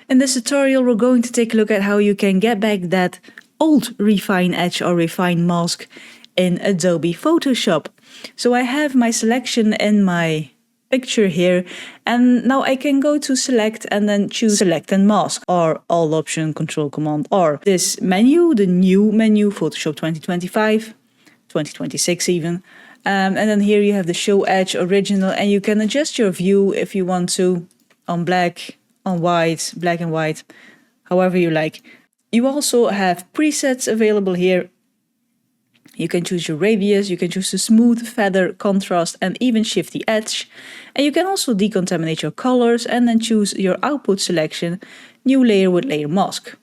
In this tutorial, we're going to take a look at how you can get back that old refine edge or refine mask in Adobe Photoshop. So I have my selection in my picture here, and now I can go to select and then choose select and mask, or alt option control command R. This menu, the new menu, Photoshop 2025, 2026 even. And then here you have the show edge original, and you can adjust your view if you want to on black, on white, black and white, however you like. You also have presets available here. You can choose your radius, you can choose the smooth, feather, contrast, and even shift the edge. And you can also decontaminate your colors and then choose your output selection, new layer with layer mask.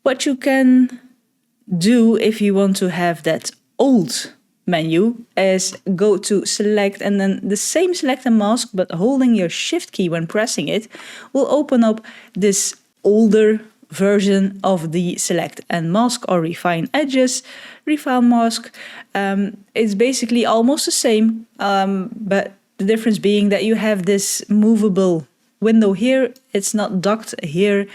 What you can do if you want to have that old menu is go to select, and then the same select and mask, but holding your shift key when pressing it will open up this older version of the select and mask or refine edges. Refine mask is basically almost the same, but the difference being that you have this movable window here. It's not docked here.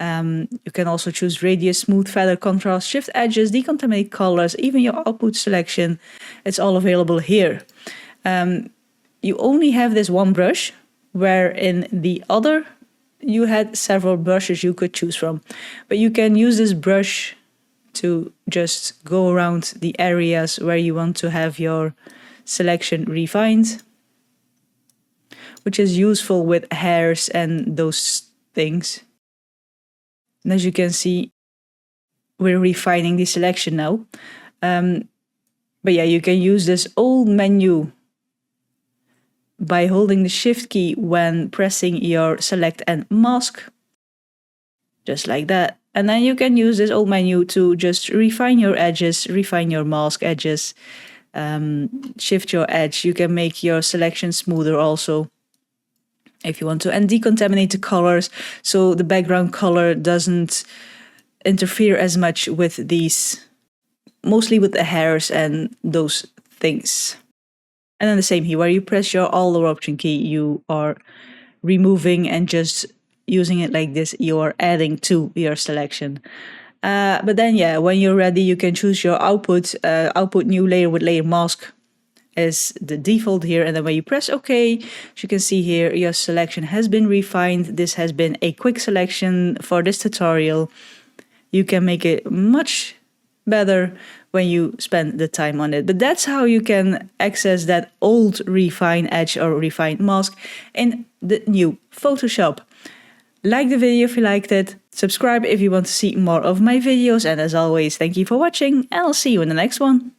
You can also choose radius, smooth, feather, contrast, shift edges, decontaminate colors, even your output selection. It's all available here. You only have this one brush, where in the other you had several brushes you could choose from. But you can use this brush to just go around the areas where you want to have your selection refined, which is useful with hairs and those things. And as you can see, we're refining the selection now. But yeah, you can use this old menu by holding the shift key when pressing your select and mask, just like that. And then you can use this old menu to just refine your edges, refine your mask edges, shift your edge. You can make your selection smoother also, if you want to, and decontaminate the colors so the background color doesn't interfere as much with these, mostly with the hairs and those things. And then the same here, where you press your alt or option key, you are removing, and just using it like this, you are adding to your selection. But then yeah, when you're ready, you can choose your output. Output new layer with layer mask is the default here, and then when you press OK, as you can see here, your selection has been refined. This has been a quick selection for this tutorial. You can make it much better when you spend the time on it. But that's how you can access that old refine edge or refine mask in the new Photoshop. Like the video if you liked it, subscribe if you want to see more of my videos, and as always, thank you for watching, and I'll see you in the next one.